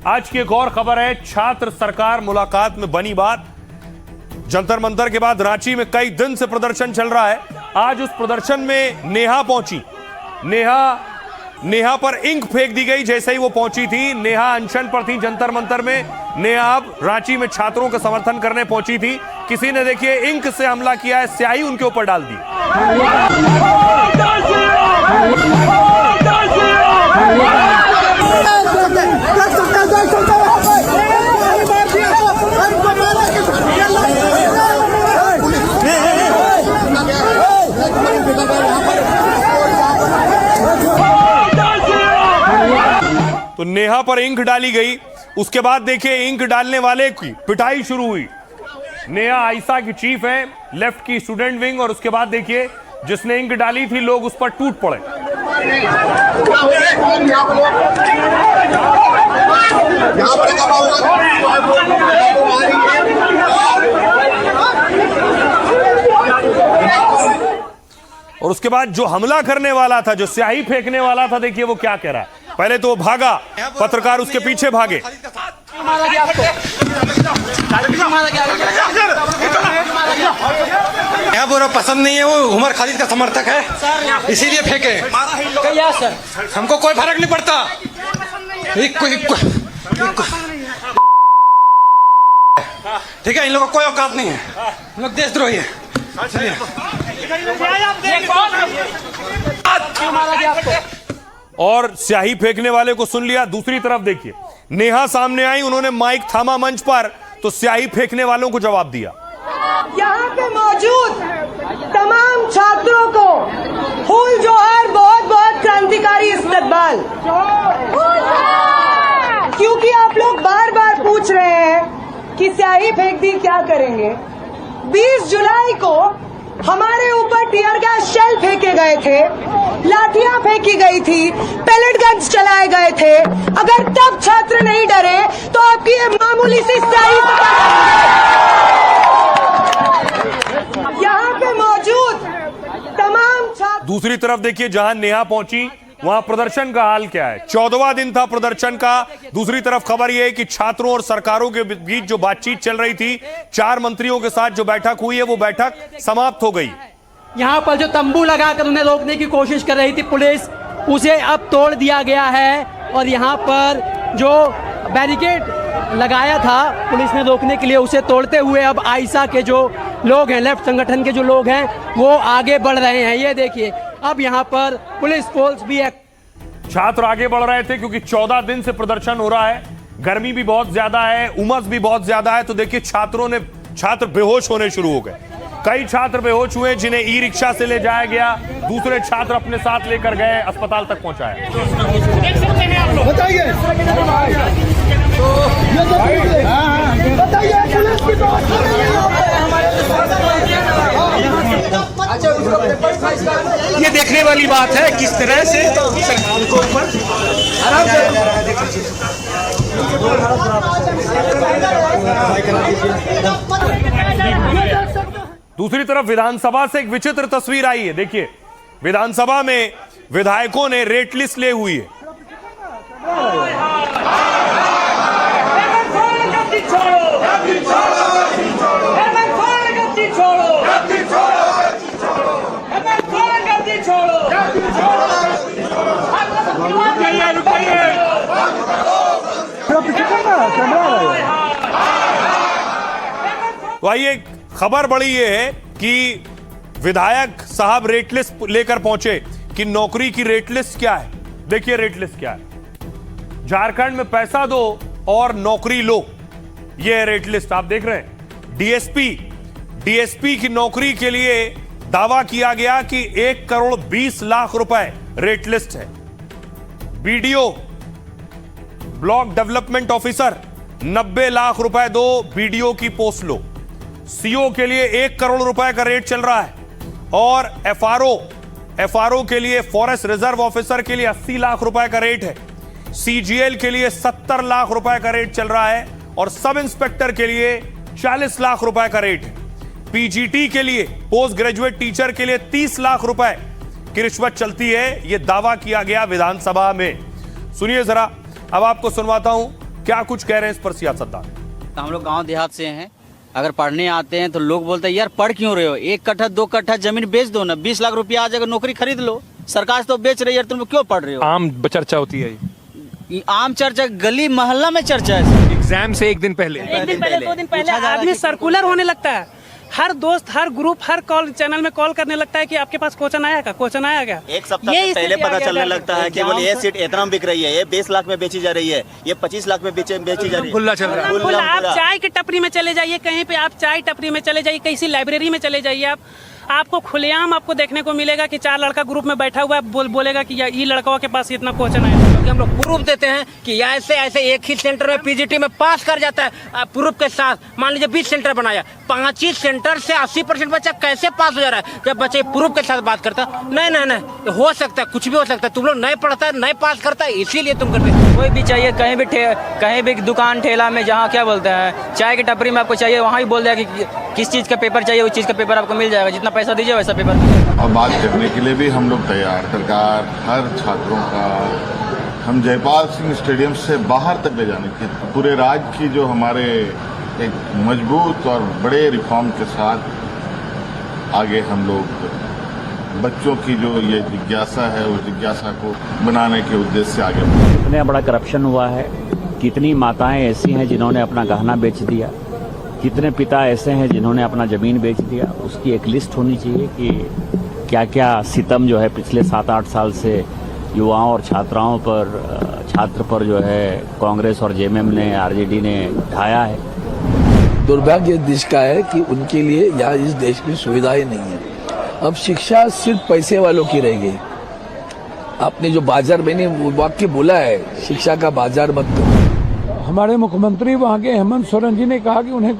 आज की एक और खबर है, छात्र सरकार मुलाकात में बनी बात। जंतर मंतर के बाद रांची में कई दिन से प्रदर्शन चल रहा है। आज उस प्रदर्शन में नेहा पहुंची। नेहा पर इंक फेंक दी गई जैसे ही वो पहुंची थी। नेहा अनशन पर थी जंतर मंतर में। नेहा अब रांची में छात्रों का समर्थन करने पहुंची थी। किसी ने देखिए इंक से हमला किया है, स्याही उनके ऊपर डाल दी। तो नेहा पर इंक डाली गई। उसके बाद देखिए इंक डालने वाले की पिटाई शुरू हुई। नेहा आईसा की चीफ है, लेफ्ट की स्टूडेंट विंग, और उसके बाद देखिए जिसने इंक डाली थी लोग उस पर टूट पड़े। और उसके बाद जो हमला करने वाला था, जो स्याही फेंकने वाला था, देखिए वो क्या कह रहा है। पहले तो वो भागा, पत्रकार उसके पीछे भागे। यहाँ बुरा पसंद नहीं है, वो उमर खालिद का समर्थक है, इसीलिए फेंके। हमको कोई फर्क नहीं पड़ता। ठीक है, इन लोगों को कोई औकात नहीं है, हम लोग देशद्रोही है। और स्याही फेंकने वाले को सुन लिया। दूसरी तरफ देखिए नेहा सामने आई, उन्होंने माइक थामा मंच पर, तो स्याही फेंकने वालों को जवाब दिया। यहाँ पे मौजूद तमाम छात्रों को फूल जोहर, बहुत बहुत क्रांतिकारी इस्तकबाल। क्योंकि आप लोग बार बार पूछ रहे हैं कि स्याही फेंक दी क्या करेंगे। 20 जुलाई को हमारे ऊपर टीयर गैस शेल फेंके गए थे, लाठियां फेंकी गई थी, पेलेट गन्स चलाए गए थे। अगर तब छात्र नहीं डरे तो आपकी ये मामूली सी स्याही यहाँ पे मौजूद तमाम छात्र। दूसरी तरफ देखिए जहां नेहा पहुंची वहां प्रदर्शन का हाल क्या है। 14वां दिन था प्रदर्शन का। दूसरी तरफ खबर यह है कि छात्रों और सरकारों के बीच जो बातचीत चल रही थी, 4 मंत्रियों के साथ जो बैठक हुई है वो बैठक समाप्त हो गई। यहाँ पर जो तंबू लगाकर उन्हें रोकने की कोशिश कर रही थी पुलिस, उसे अब तोड़ दिया गया है। और यहाँ पर जो बैरिकेड लगाया था पुलिस ने रोकने के लिए, उसे तोड़ते हुए अब आईसा के जो लोग हैं, लेफ्ट संगठन के जो लोग हैं, वो आगे बढ़ रहे हैं। ये देखिए अब यहाँ पर पुलिस फोर्स भी है। छात्र आगे बढ़ रहे थे क्योंकि 14 दिन से प्रदर्शन हो रहा है। गर्मी भी बहुत ज्यादा है, उमस भी बहुत ज्यादा है। तो देखिए छात्र बेहोश होने शुरू हो गए। कई छात्र बेहोश हुए जिन्हें ई रिक्शा से ले जाया गया। दूसरे छात्र अपने साथ लेकर गए, अस्पताल तक पहुंचाए। ये देखने वाली बात है किस तरह से सरकार को ऊपर दूसरी तरफ विधानसभा से एक विचित्र तस्वीर आई है। देखिए विधानसभा में विधायकों ने रेट लिस्ट ले हुई है। तो आइए खबर बड़ी ये है कि विधायक साहब रेट लिस्ट लेकर पहुंचे कि नौकरी की रेट लिस्ट क्या है। देखिए रेट लिस्ट क्या है। झारखंड में पैसा दो और नौकरी लो, ये है रेट लिस्ट। आप देख रहे हैं डीएसपी की नौकरी के लिए दावा किया गया कि 1 करोड़ 20 लाख रुपए रेट लिस्ट है। BDO block development officer 90 lakh रुपए दो, बीडीओ की पोस्ट लो। सीओ के लिए 1 करोड़ रुपए का रेट चल रहा है। और एफआरओ के लिए, फॉरेस्ट रिजर्व ऑफिसर के लिए 80 लाख रुपए का रेट है। सीजीएल के लिए 70 लाख रुपए का रेट चल रहा है और सब इंस्पेक्टर के लिए 40 लाख रुपए का रेट है। पीजीटी के लिए, पोस्ट ग्रेजुएट टीचर के लिए 30 लाख रुपए की रिश्वत चलती है। यह दावा किया गया विधानसभा में। सुनिए जरा, अब आपको सुनवाता हूं क्या कुछ कह रहे हैं इस पर सियासतदान? हम लोग गांव देहात से हैं, अगर पढ़ने आते हैं तो लोग बोलते हैं यार पढ़ क्यों रहे हो, 1 कट्ठा 2 कट्ठा जमीन बेच दो ना, 20 लाख रुपया आ जाएगा, नौकरी खरीद लो, सरकार तो बेच रही है, तुम क्यों पढ़ रहे हो? आम चर्चा होती है, ये आम चर्चा गली मोहल्ला में चर्चा है। एग्जाम से एक दिन पहले 2 दिन पहले आदमी सर्कुलर होने लगता है, हर दोस्त हर ग्रुप हर कॉल चैनल में कॉल करने लगता है कि आपके पास क्वेश्चन आया क्या, क्वेश्चन आया क्या। एक सप्ताह से पहले पता चलने लगता है कि बोले ये सीट इतना में बिक रही है, ये 20 लाख में बेची जा रही है, ये 25 लाख में बेची जा रही है। खुला चल रहा है। खुला, आप चाय की टपरी में चले जाइए, कहीं पे आप चाय टपरी में चले जाइए, किसी लाइब्रेरी में चले जाइए, आपको खुलेआम आपको देखने को मिलेगा कि 4 लड़का ग्रुप में बैठा हुआ है, बोलेगा कि ये लड़का के पास इतना क्वेश्चन आया। हम लोग प्रूफ देते हैं कि ऐसे ऐसे एक ही सेंटर में पीजीटी में पास कर जाता है प्रूफ के साथ। मान लीजिए 20 सेंटर बनाया, 25 सेंटर से 80% बच्चा कैसे पास हो जा रहा है जब बच्चे प्रूफ के साथ बात करता है। नहीं हो सकता है, कुछ भी हो सकता है, तुम लोग नहीं पढ़ता है नहीं पास करता है इसीलिए तुम करते हो। कोई भी चाहिए कहीं भी दुकान ठेला में, जहाँ क्या बोलते हैं चाय की टपरी में आपको चाहिए, वहाँ ही बोल दिया कि किस चीज़ का पेपर चाहिए, उस चीज़ का पेपर आपको मिल जाएगा, जितना पैसा दीजिए वैसा पेपर। और बात करने के लिए भी हम लोग तैयार, सरकार हर छात्रों का हम जयपाल सिंह स्टेडियम से बाहर तक ले जाने की, पूरे राज्य की जो हमारे एक मजबूत और बड़े रिफॉर्म के साथ आगे हम लोग बच्चों की जो ये जिज्ञासा है उस जिज्ञासा को बनाने के उद्देश्य से आगे बढ़े। कितने बड़ा करप्शन हुआ है, कितनी माताएं ऐसी हैं जिन्होंने अपना गहना बेच दिया, कितने पिता ऐसे हैं जिन्होंने अपना ज़मीन बेच दिया, उसकी एक लिस्ट होनी चाहिए कि क्या क्या सितम जो है पिछले 7-8 साल से युवाओं और छात्र पर जो है कांग्रेस और जेएमएम ने, आरजेडी ने ढाया है। दुर्भाग्य देश का है कि उनके लिए यहाँ इस देश में सुविधाएं नहीं है। अब शिक्षा सिर्फ पैसे वालों की रह गई। आपने जो बाजार, मैंने वाक्य बोला है, शिक्षा का बाजार मत करो। हमारे मुख्यमंत्री वहाँ के हेमंत सोरेन जी ने कहा कि उन्हें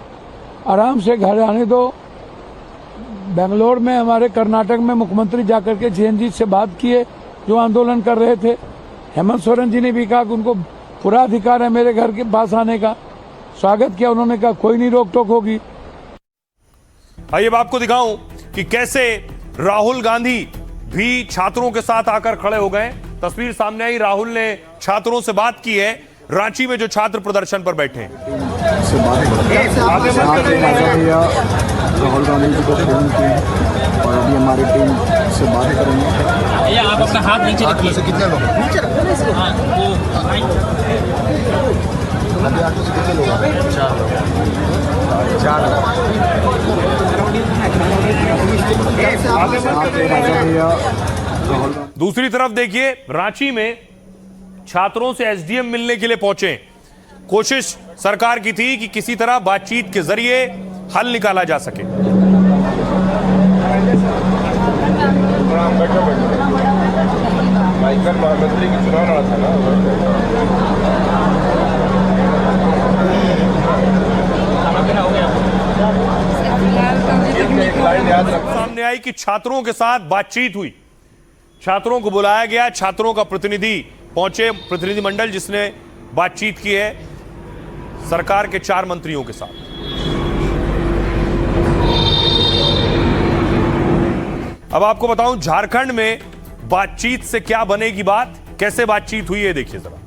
आराम से घर आने दो। बेंगलोर में हमारे कर्नाटक में मुख्यमंत्री जाकर के जेएनजी से बात किए जो आंदोलन कर रहे थे। हेमंत सोरेन जी ने भी कहा कि उनको पूरा अधिकार है मेरे घर के पास आने का। स्वागत किया, उन्होंने कहा कोई नहीं रोक टोक होगी। आइए अब आपको दिखाऊं कि कैसे राहुल गांधी भी छात्रों के साथ आकर खड़े हो गए। तस्वीर सामने आई, राहुल ने छात्रों से बात की है रांची में जो छात्र प्रदर्शन पर बैठे हैं। राहुल गांधी जी को फोन किए और अभी हमारी टीम से बात करेंगे। आप अपना हाथ नीचे रखिए। कितने लोग नीचे रखो? हाँ, कितने लोग? 4। दूसरी तरफ देखिए, रांची में छात्रों से एसडीएम मिलने के लिए पहुंचे। कोशिश सरकार की थी कि किसी तरह बातचीत के जरिए हल निकाला जा सके। प्रधानमंत्री की चुनाव लड़ा था ना। सामने आई कि छात्रों के साथ बातचीत हुई, छात्रों को बुलाया गया, छात्रों का प्रतिनिधि पहुंचे, प्रतिनिधिमंडल जिसने बातचीत की है सरकार के 4 मंत्रियों के साथ। अब आपको बताऊं झारखंड में बातचीत से क्या बनेगी बात, कैसे बातचीत हुई है, देखिए जरा।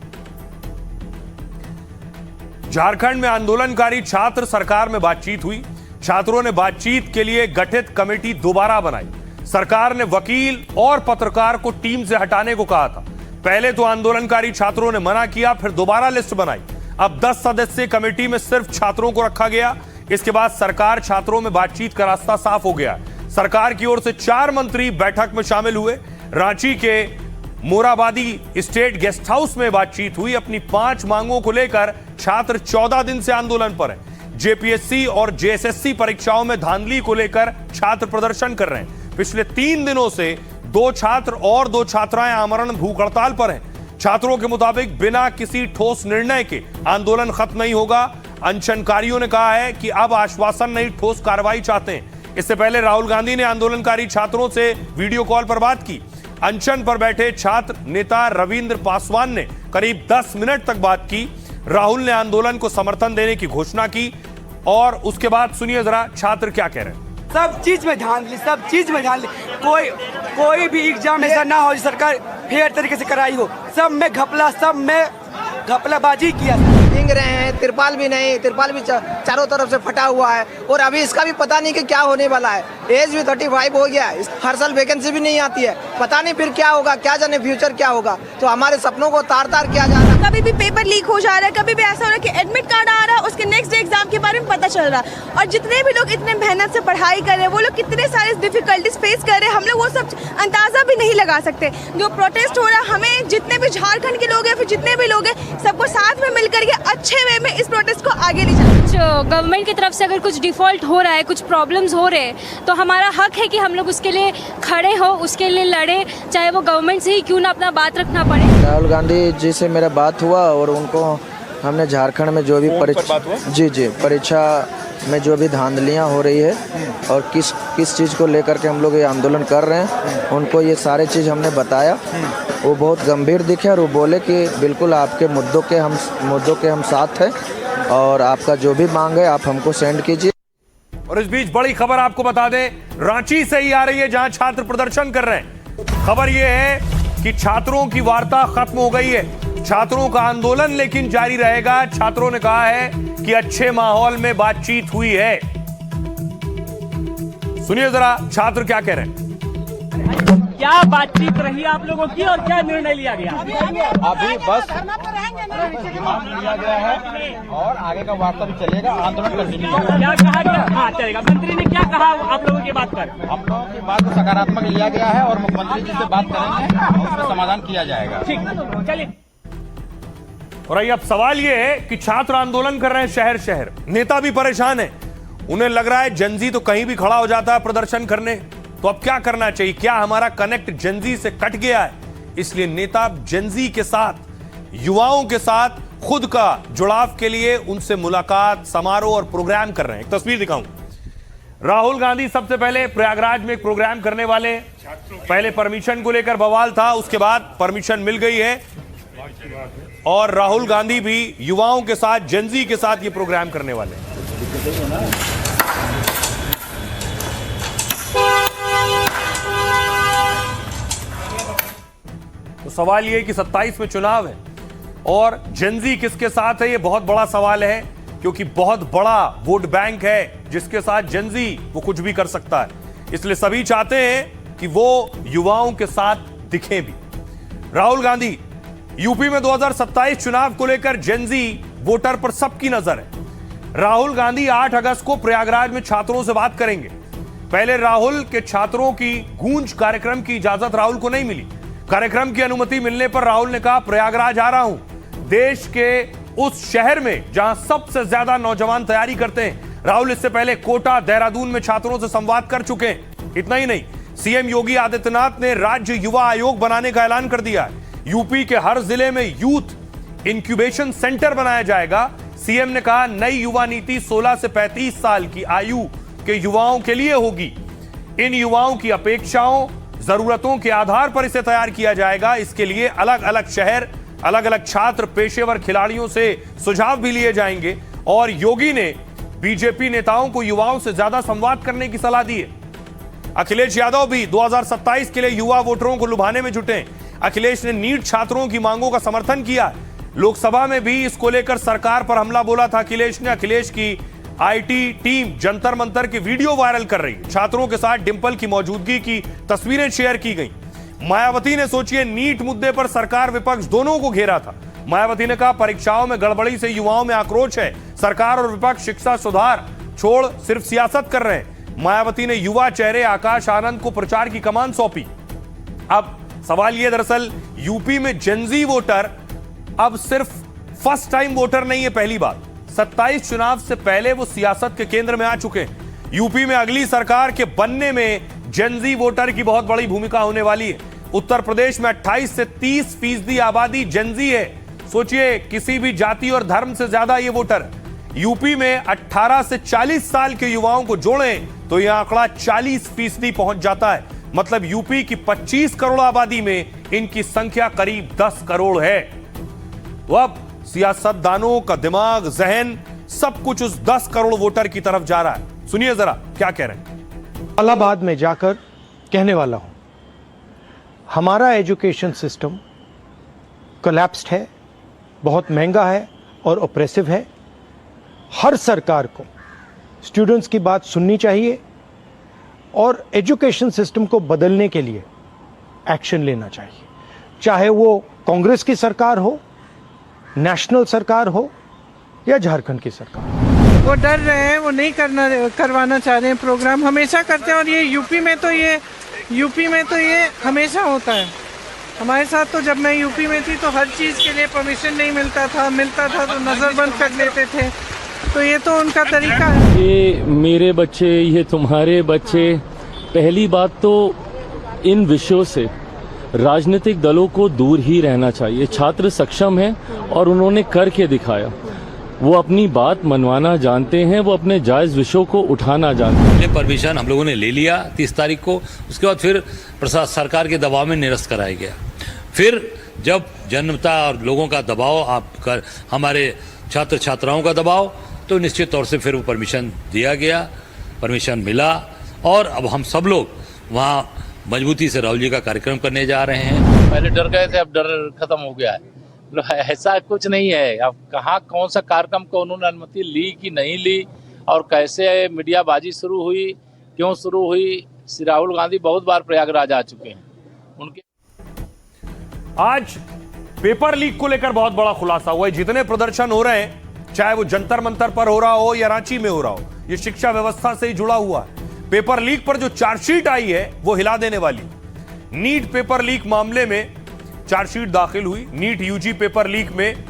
झारखंड में आंदोलनकारी छात्र सरकार में बातचीत हुई। छात्रों ने बातचीत के लिए गठित कमेटी दोबारा बनाई। सरकार ने वकील और पत्रकार को टीम से हटाने को कहा था। पहले तो आंदोलनकारी छात्रों ने मना किया, फिर दोबारा लिस्ट बनाई। अब 10 सदस्यीय कमेटी में सिर्फ छात्रों को रखा गया। इसके बाद सरकार छात्रों में बातचीत का रास्ता साफ हो गया। सरकार की ओर से 4 मंत्री बैठक में शामिल हुए। रांची के मोराबादी स्टेट गेस्ट हाउस में बातचीत हुई। अपनी 5 मांगों को लेकर छात्र 14 दिन से आंदोलन पर हैं। जेपीएससी और जेएसएससी परीक्षाओं में धांधली को लेकर छात्र प्रदर्शन कर रहे हैं। पिछले 3 दिनों से 2 छात्र और 2 छात्राएं आमरण भूख हड़ताल पर हैं। छात्रों के मुताबिक बिना किसी ठोस निर्णय के आंदोलन खत्म नहीं होगा। अनशनकारियों ने कहा है कि अब आश्वासन नहीं, ठोस कार्रवाई चाहते हैं। इससे पहले राहुल गांधी ने आंदोलनकारी छात्रों से वीडियो कॉल पर बात की। अनशन पर बैठे छात्र नेता रविंद्र पासवान ने करीब 10 मिनट तक बात की। राहुल ने आंदोलन को समर्थन देने की घोषणा की और उसके बाद सुनिए जरा छात्र क्या कह रहे हैं। सब चीज में धांधली, सब चीज में धांधली। कोई भी एग्जाम ऐसा ना हो सरकार फेयर तरीके से कराई हो। सब में घपला, सब में घपलाबाजी किया। भींग रहे हैं, तिरपाल भी नहीं, तिरपाल भी चारों तरफ से फटा हुआ है। और अभी इसका भी पता नहीं कि क्या होने वाला है। एज भी 35 हो गया है, हर साल वैकेंसी भी नहीं आती है, पता नहीं फिर क्या होगा, क्या जाने फ्यूचर क्या होगा। तो हमारे सपनों को तार तार किया जा रहा है। कभी भी पेपर लीक हो जा रहा है, कभी भी ऐसा हो रहा है कि एडमिट कार्ड आ रहा है, उसके नेक्स्ट डे एग्जाम के बारे में पता चल रहा है। और जितने भी लोग इतने मेहनत से पढ़ाई कर रहे हैं, वो लोग कितने सारे डिफिकल्टीज फेस कर रहे हैं, हम लोग वो सब अंदाजा भी नहीं लगा सकते। जो प्रोटेस्ट हो रहा है, हमें जितने भी झारखंड के लोग हैं, फिर जितने भी लोग हैं, सबको साथ में मिलकर के अच्छे वे में इस प्रोटेस्ट को आगे ले जाना। गवर्नमेंट की तरफ से अगर कुछ डिफॉल्ट हो रहा है, कुछ प्रॉब्लम्स हो रहे हैं, तो हमारा हक है कि हम लोग उसके लिए खड़े हो, उसके लिए लड़े, चाहे वो गवर्नमेंट से ही क्यों ना अपना बात रखना पड़े। राहुल गांधी जी से मेरा बात हुआ और उनको हमने झारखंड में जो भी परीक्षा में जो भी धांधलियाँ हो रही है और किस चीज़ को लेकर के हम लोग ये आंदोलन कर रहे हैं, उनको ये सारे चीज़ हमने बताया। वो बहुत गंभीर दिखे और वो बोले कि बिल्कुल आपके मुद्दों के हम साथ हैं और आपका जो भी मांग है आप हमको सेंड कीजिए। और इस बीच बड़ी खबर आपको बता दें, रांची से ही आ रही है, जहां छात्र प्रदर्शन कर रहे हैं। खबर यह है कि छात्रों की वार्ता खत्म हो गई है, छात्रों का आंदोलन लेकिन जारी रहेगा। छात्रों ने कहा है कि अच्छे माहौल में बातचीत हुई है। सुनिए जरा छात्र क्या कह रहे हैं। क्या बातचीत रही आप लोगों की और क्या निर्णय लिया गया? अभी बस लिया गया है और आगे का वार्ता भी चलेगा, आंदोलन कंटिन्यू होगा। क्या कहा गया? हाँ चलेगा। मंत्री ने क्या कहा आप लोगों की बात पर? हम लोगों की बात को सकारात्मक लिया गया है और मुख्यमंत्री जी से बात करेंगे और उसमें समाधान किया जाएगा। ठीक, चलिए। और अब सवाल यह है कि छात्र आंदोलन कर रहे हैं शहर शहर, नेता भी परेशान है, उन्हें लग रहा है जनजी तो कहीं भी खड़ा हो जाता है प्रदर्शन करने, तो अब क्या करना चाहिए? क्या हमारा कनेक्ट जनजी से कट गया है? इसलिए नेता जनजी के साथ, युवाओं के साथ खुद का जुड़ाव के लिए उनसे मुलाकात, समारोह और प्रोग्राम कर रहे हैं। एक तस्वीर दिखाऊं, राहुल गांधी सबसे पहले प्रयागराज में एक प्रोग्राम करने वाले, पहले परमिशन को लेकर बवाल था, उसके बाद परमिशन मिल गई है और राहुल गांधी भी युवाओं के साथ, जनजी के साथ ये प्रोग्राम करने वाले हैं। तो सवाल ये कि 27 में चुनाव है और जनजी किसके साथ है, ये बहुत बड़ा सवाल है, क्योंकि बहुत बड़ा वोट बैंक है जिसके साथ जनजी वो कुछ भी कर सकता है। इसलिए सभी चाहते हैं कि वो युवाओं के साथ दिखें भी। राहुल गांधी, यूपी में 2027 चुनाव को लेकर जनजी वोटर पर सबकी नजर है। राहुल गांधी 8 अगस्त को प्रयागराज में छात्रों से बात करेंगे। पहले राहुल के छात्रों की गूंज कार्यक्रम की इजाजत राहुल को नहीं मिली। कार्यक्रम की अनुमति मिलने पर राहुल ने कहा प्रयागराज आ रहा हूं, देश के उस शहर में जहां सबसे ज्यादा नौजवान तैयारी करते हैं। राहुल इससे पहले कोटा, देहरादून में छात्रों से संवाद कर चुके हैं। इतना ही नहीं, सीएम योगी आदित्यनाथ ने राज्य युवा आयोग बनाने का ऐलान कर दिया है। यूपी के हर जिले में यूथ इंक्यूबेशन सेंटर बनाया जाएगा। सीएम ने कहा नई युवा नीति 16 से 35 साल की आयु के युवाओं के लिए होगी। इन युवाओं की अपेक्षाओं, जरूरतों के आधार पर इसे तैयार किया जाएगा। इसके लिए अलग अलग शहर, अलग अलग छात्र, पेशेवर खिलाड़ियों से सुझाव भी लिए जाएंगे। और योगी ने बीजेपी नेताओं को युवाओं से ज्यादा संवाद करने की सलाह दी है। अखिलेश यादव भी 2027 के लिए युवा वोटरों को लुभाने में जुटे हैं। अखिलेश ने नीट छात्रों की मांगों का समर्थन किया। लोकसभा में भी इसको लेकर सरकार पर हमला बोला था अखिलेश ने। अखिलेश की आईटी टीम जंतर मंतर की वीडियो वायरल कर रही है। छात्रों के साथ डिंपल की मौजूदगी की तस्वीरें शेयर की गई। मायावती ने सोचिए नीट मुद्दे पर सरकार विपक्ष दोनों को घेरा था। मायावती ने कहा परीक्षाओं में गड़बड़ी से युवाओं में आक्रोश है, सरकार और विपक्ष शिक्षा सुधार छोड़ सिर्फ सियासत कर रहे हैं। मायावती ने युवा चेहरे आकाश आनंद को प्रचार की कमान सौंपी। अब सवाल यह, दरअसल यूपी में जनजी वोटर अब सिर्फ फर्स्ट टाइम वोटर नहीं है। पहली बात, 27 चुनाव से पहले वो सियासत के केंद्र में आ चुके हैं। यूपी में अगली सरकार के बनने में जनजी वोटर की बहुत बड़ी भूमिका होने वाली है। उत्तर प्रदेश में 28 से 30% आबादी जनजी है। सोचिए, किसी भी जाति और धर्म से ज्यादा ये वोटर। यूपी में 18 से 40 साल के युवाओं को जोड़ें तो यह आंकड़ा 40% पहुंच जाता है। मतलब यूपी की 25 करोड़ आबादी में इनकी संख्या करीब 10 करोड़ है। तो अब सियासतदानों का दिमाग, जहन, सब कुछ उस 10 करोड़ वोटर की तरफ जा रहा है। सुनिए जरा क्या कह रहे हैं। इलाहाबाद में जाकर कहने वाला हूं, हमारा एजुकेशन सिस्टम कोलैप्स्ड है, बहुत महंगा है, और ऑप्रेसिव है। हर सरकार को स्टूडेंट्स की बात सुननी चाहिए और एजुकेशन सिस्टम को बदलने के लिए एक्शन लेना चाहिए, चाहे वो कांग्रेस की सरकार हो, नेशनल सरकार हो या झारखंड की सरकार। वो डर रहे हैं, वो नहीं करवाना चाह रहे हैं प्रोग्राम, हमेशा करते हैं। और ये यूपी में तो ये हमेशा होता है। हमारे साथ तो जब मैं यूपी में थी तो हर चीज़ के लिए परमिशन नहीं मिलता था तो नज़रबंद कर लेते थे। तो ये तो उनका तरीका है। ये मेरे बच्चे, ये तुम्हारे बच्चे। पहली बात तो इन विषयों से राजनीतिक दलों को दूर ही रहना चाहिए। छात्र सक्षम हैं और उन्होंने करके दिखाया। वो अपनी बात मनवाना जानते हैं, वो अपने जायज़ विषयों को उठाना जानते हैं। परमिशन हम लोगों ने ले लिया 30 तारीख को। उसके बाद फिर सरकार के दबाव में निरस्त कराया गया। फिर जब जनता और लोगों का दबाव, हमारे छात्र छात्राओं का दबाव, तो निश्चित तौर से फिर वो परमिशन दिया गया, परमिशन मिला। और अब हम सब लोग वहाँ मजबूती से राहुल जी का कार्यक्रम करने जा रहे हैं। पहले डर गए थे, अब डर खत्म हो गया है। ऐसा कुछ नहीं है। अब कहाँ कौन सा कार्यक्रम को उन्होंने अनुमति ली कि नहीं ली और कैसे मीडियाबाजी शुरू हुई, क्यों शुरू हुई। श्री राहुल गांधी बहुत बार प्रयागराज आ चुके हैं। उनके आज पेपर लीक को लेकर बहुत बड़ा खुलासा हुआ है। जितने प्रदर्शन हो रहे हैं, चाहे वो जंतर मंतर पर हो रहा हो या रांची में हो रहा हो, ये शिक्षा व्यवस्था से ही जुड़ा हुआ है। पेपर लीक पर जो चार्जशीट आई है वो हिला देने वाली। नीट पेपर लीक मामले में चार्जशीट दाखिल हुई। नीट यूजी पेपर लीक में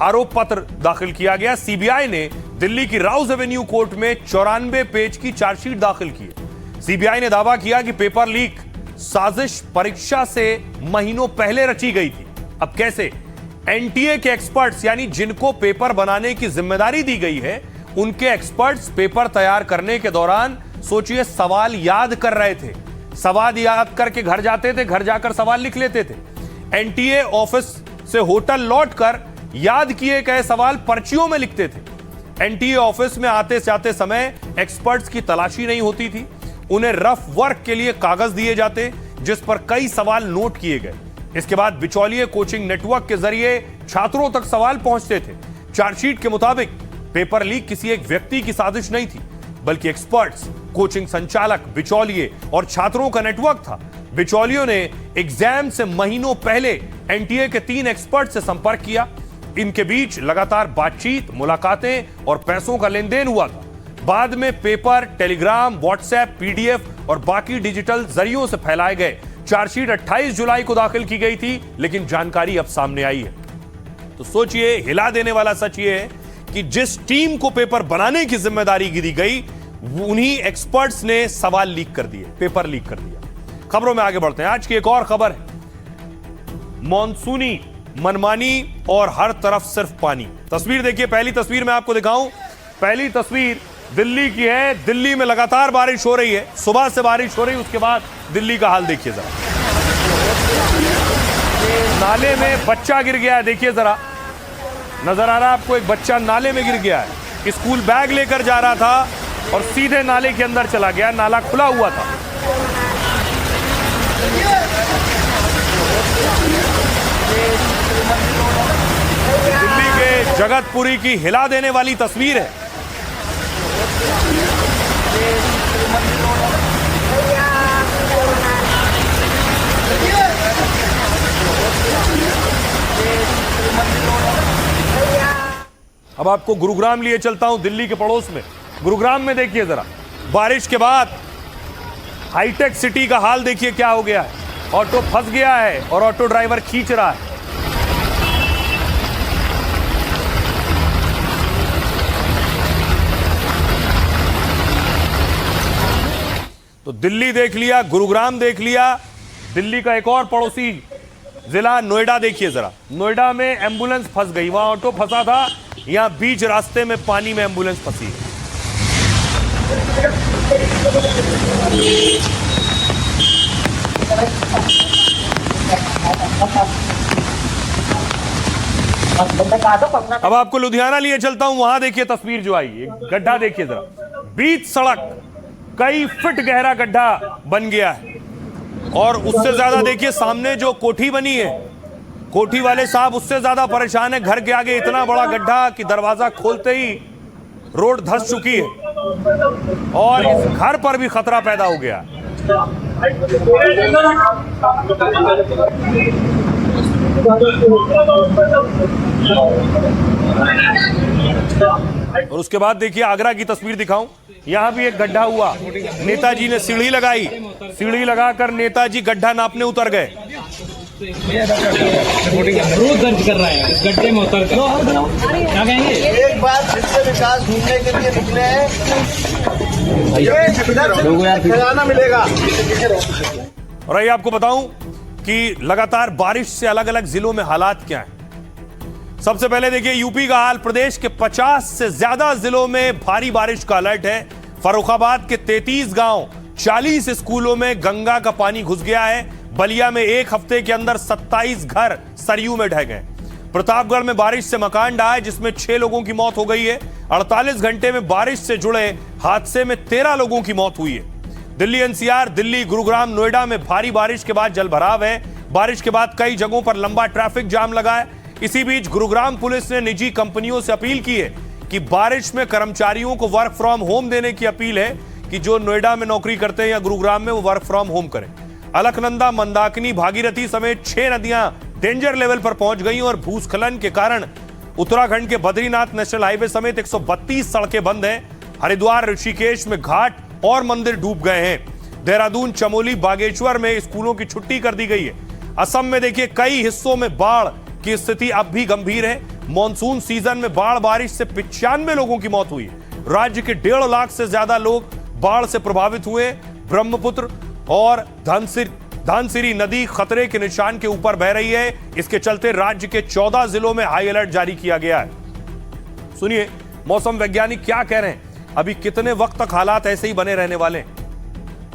आरोप पत्र दाखिल किया गया। सीबीआई ने दिल्ली की राउज एवेन्यू कोर्ट में 94 पेज की चार्जशीट दाखिल की है। सीबीआई ने दावा किया कि पेपर लीक साजिश परीक्षा से महीनों पहले रची गई थी। अब कैसे? एनटीए के एक्सपर्ट्स, यानी जिनको पेपर बनाने की जिम्मेदारी दी गई है, उनके एक्सपर्ट्स पेपर तैयार करने के दौरान सोचिए सवाल याद कर रहे थे। सवाल याद करके घर जाते थे, घर जाकर सवाल लिख लेते थे। एनटीए ऑफिस से होटल लौटकर याद किए गए सवाल पर्चियों में लिखते थे। एनटीए ऑफिस में आते जाते समय एक्सपर्ट्स की तलाशी नहीं होती थी। उन्हें रफ वर्क के लिए कागज दिए जाते जिस पर कई सवाल नोट किए गए। इसके बाद बिचौलिए कोचिंग नेटवर्क के जरिए छात्रों तक सवाल पहुंचते थे। चार्जशीट के मुताबिक पेपर लीक किसी एक व्यक्ति की साजिश नहीं थी, बल्कि एक्सपर्ट्स, कोचिंग संचालक, बिचौलिए और छात्रों का नेटवर्क था। बिचौलियों ने एग्जाम से महीनों पहले एनटीए के 3 एक्सपर्ट से संपर्क किया। इनके बीच लगातार बातचीत, मुलाकातें और पैसों का लेन देन हुआ था। बाद में पेपर टेलीग्राम, व्हाट्सएप, पीडीएफ और बाकी डिजिटल जरियों से फैलाए गए। चार्जशीट 28 जुलाई को दाखिल की गई थी, लेकिन जानकारी अब सामने आई है। तो सोचिए, हिला देने वाला सच ये है कि जिस टीम को पेपर बनाने की जिम्मेदारी दी गई, उन्हीं एक्सपर्ट्स ने सवाल लीक कर दिए, पेपर लीक कर दिया। खबरों में आगे बढ़ते हैं। आज की एक और खबर है मॉनसूनी मनमानी और हर तरफ सिर्फ पानी। तस्वीर देखिए, पहली तस्वीर मैं आपको दिखाऊं। पहली तस्वीर दिल्ली की है। दिल्ली में लगातार बारिश हो रही है, सुबह से बारिश हो रही है। उसके बाद दिल्ली का हाल देखिए जरा। नाले में बच्चा गिर गया है, देखिए जरा, नजर आ रहा है आपको? एक बच्चा नाले में गिर गया है। स्कूल बैग लेकर जा रहा था और सीधे नाले के अंदर चला गया। नाला खुला हुआ था। दिल्ली के जगतपुरी की हिला देने वाली तस्वीर है। अब आपको गुरुग्राम लिए चलता हूं, दिल्ली के पड़ोस में। गुरुग्राम में देखिए जरा, बारिश के बाद हाईटेक सिटी का हाल देखिए क्या हो गया है। ऑटो फंस गया है और ऑटो ड्राइवर खींच रहा है। तो दिल्ली देख लिया, गुरुग्राम देख लिया। दिल्ली का एक और पड़ोसी जिला नोएडा देखिए जरा। नोएडा में एम्बुलेंस फंस गई, वहां ऑटो फंसा था, यहां बीच रास्ते में पानी में एम्बुलेंस फंसी है। अब आपको लुधियाना लिए चलता हूं, वहां देखिए तस्वीर जो आई, एक गड्ढा देखिए जरा, बीच सड़क कई फीट गहरा गड्ढा बन गया है। और उससे ज्यादा देखिए सामने जो कोठी बनी है, कोठी वाले साहब उससे ज्यादा परेशान है। घर के आगे इतना बड़ा गड्ढा कि दरवाजा खोलते ही रोड धंस चुकी है और इस घर पर भी खतरा पैदा हो गया। और उसके बाद देखिए आगरा की तस्वीर दिखाऊं, यहां भी एक गड्ढा हुआ। नेताजी ने सीढ़ी लगाई, सीढ़ी लगाकर नेताजी गड्ढा नापने उतर गए। रोज दर्ज कर रहा है, गड्ढे में उतर क्या कहेंगे? एक बार फिर से विकास ढूंढने के लिए निकले हैं, खजाना मिलेगा। और ये आपको बताऊं कि लगातार बारिश से अलग अलग जिलों में हालात क्या हैं। सबसे पहले देखिए यूपी का हाल। प्रदेश के 50 से ज्यादा जिलों में भारी बारिश का अलर्ट है। फर्रुखाबाद के 33 गांव, 40 स्कूलों में गंगा का पानी घुस गया है। बलिया में एक हफ्ते के अंदर 27 घर सरयू में ढह गए। प्रतापगढ़ में बारिश से मकान ढहा है, जिसमें 6 लोगों की मौत हो गई है। 48 घंटे में बारिश से जुड़े हादसे में 13 लोगों की मौत हुई है। दिल्ली एनसीआर, दिल्ली, गुरुग्राम, नोएडा में भारी बारिश के बाद जलभराव है। बारिश के बाद कई जगहों पर लंबा ट्रैफिक जाम लगा है। इसी बीच गुरुग्राम पुलिस ने निजी कंपनियों से अपील की है कि बारिश में कर्मचारियों को वर्क फ्रॉम होम देने की अपील है कि जो नोएडा में नौकरी करते हैं या गुरुग्राम में, वो वर्क फ्रॉम होम करें। अलकनंदा, मंदाकिनी, भागीरथी समेत 6 नदियां डेंजर लेवल पर पहुंच गई और भूस्खलन के कारण उत्तराखंड के बद्रीनाथ नेशनल हाईवे समेत 132 सड़कें बंद हैं। हरिद्वार, ऋषिकेश में घाट और मंदिर डूब गए हैं। देहरादून, चमोली, बागेश्वर में स्कूलों की छुट्टी कर दी गई है। असम में देखिए कई हिस्सों में बाढ़ की स्थिति अब भी गंभीर है। मॉनसून सीजन में बाढ़ बारिश से 95 लोगों की मौत हुई है। राज्य के 1.5 लाख से ज्यादा लोग बाढ़ से प्रभावित हुए। ब्रह्मपुत्र और धनसिरी नदी खतरे के निशान के ऊपर बह रही है। इसके चलते राज्य के 14 जिलों में हाई अलर्ट जारी किया गया है। सुनिए मौसम वैज्ञानिक क्या कह रहे हैं, अभी कितने वक्त तक हालात ऐसे ही बने रहने वाले हैं।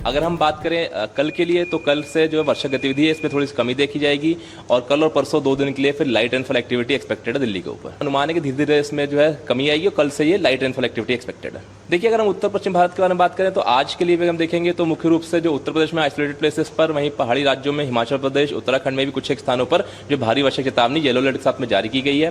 अगर हम बात करें कल के लिए, तो कल से जो वर्षा गतिविधि है इसमें थोड़ी सी कमी देखी जाएगी और कल और परसों 2 दिन के लिए फिर लाइट रेनफॉल एक्टिविटी एक्सपेक्टेड है दिल्ली के ऊपर। अनुमान है कि धीरे धीरे इसमें जो है कमी आएगी और कल से ये लाइट रेनफॉल एक्टिविटी एक्सपेक्टेड है। देखिए अगर हम उत्तर पश्चिम भारत के बारे में बात करें तो आज के लिए भी हम देखेंगे तो मुख्य रूप से जो उत्तर प्रदेश में आइसोलेटेड प्लेसेस पर, वहीं पहाड़ी राज्यों में हिमाचल प्रदेश, उत्तराखंड में भी कुछ एक स्थानों पर जो भारी वर्षा की चेतावनी येलो अलर्ट के साथ में जारी की गई है।